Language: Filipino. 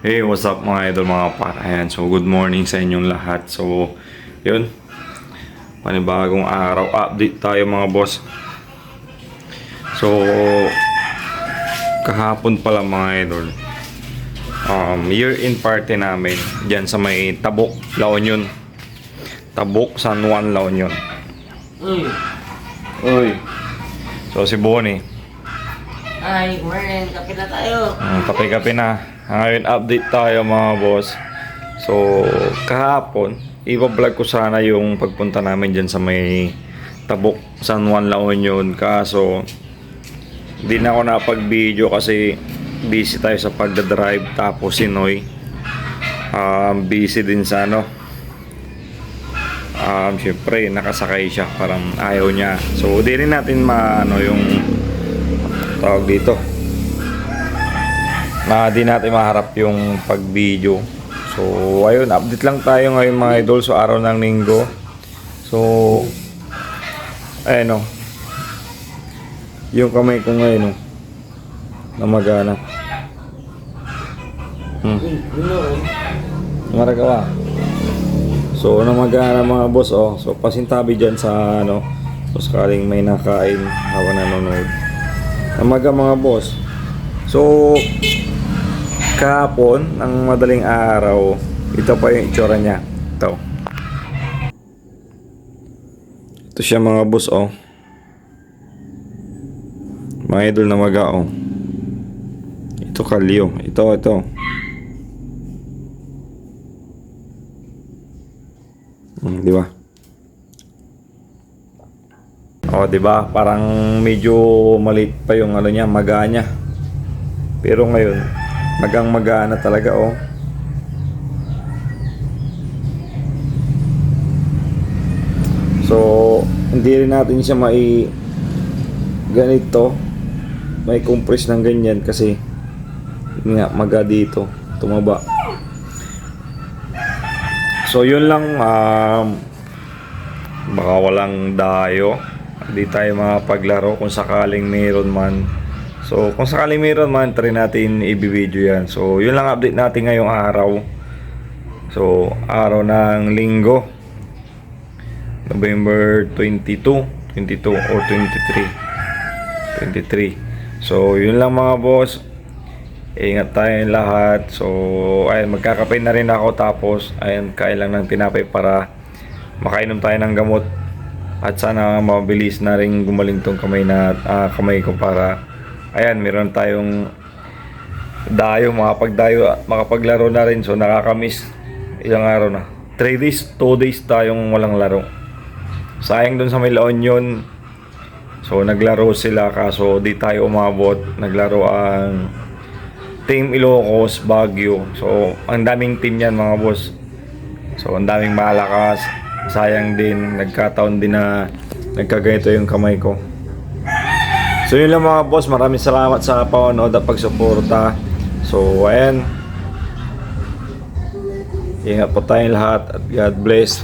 Hey, what's up mga idol, mga par? Ayan, so good morning sa inyong lahat. So, yun. Panibagong araw. Update tayo mga boss. So, kahapon pala mga idol. Year-end party namin. Diyan sa may Tabuk, La Union. Tabuk, San Juan, La Union. Uy. So, si Bonnie. Ay, morning. Kape na tayo. Kape-kape na. Ngayon, update tayo mga boss. So, kahapon, iba-vlog ko sana yung pagpunta namin dyan sa may Tabuk, San Juan, La Union. Kaso, hindi na ako napag-video kasi busy tayo sa pagdadrive. Tapos si Noy, busy din sa ano. Syempre, nakasakay siya. Parang ayaw niya. So, di rin natin maano yung tawag dito. Di natin maharap yung pag-video. So, ayun, update lang tayo ngayon mga idol. So, araw ng linggo. So, ayun o. Yung kamay ko ngayon o. Namagana. Maragawa. So, namagana mga boss o. So, pasintabi dyan sa ano. So, sakaling may nakain habang nanonood. Namaga mga boss. So, kahapon, ng madaling araw, ito pa yung itsura niya. Ito. Ito siya mga boss, oh. Mga idol na maga, oh. Ito kalyo. Ito. Di ba? Oh, di ba? Parang medyo maliit pa yung ano niya, maga niya. Pero ngayon, magang-magana talaga, oh. So, hindi rin natin siya ganito, may compress ng ganyan kasi nga maga dito, tumaba. So, yun lang, baka walang dayo, hindi tayo makapaglaro kung sakaling mayroon man. So, kung sakaling mayroon man, try natin i-video yan. So, yun lang update natin ngayong araw. So, araw ng linggo. November 22 or 23. So, yun lang mga boss. Ingat tayong lahat. So, ayun, magkakape na rin ako. Tapos, ayun, kain lang ng tinapay para makainom tayo ng gamot. At sana mabilis na rin gumaling tong kamay ko para ayan, meron tayong dayo, makapaglaro na rin. So, nakakamiss ilang araw na. 3 days, 2 days tayong walang laro. Sayang dun sa may La Union. So, naglaro sila kaso di tayo umabot. Naglaro ang Team Ilocos, Baguio. So, ang daming team yan mga boss. So, ang daming malakas. Sayang din, nagkataon din na nagkaganito yung kamay ko. So yun lang mga boss, maraming salamat sa panonood at pagsuporta. So ayan, ingat po tayong lahat at God bless.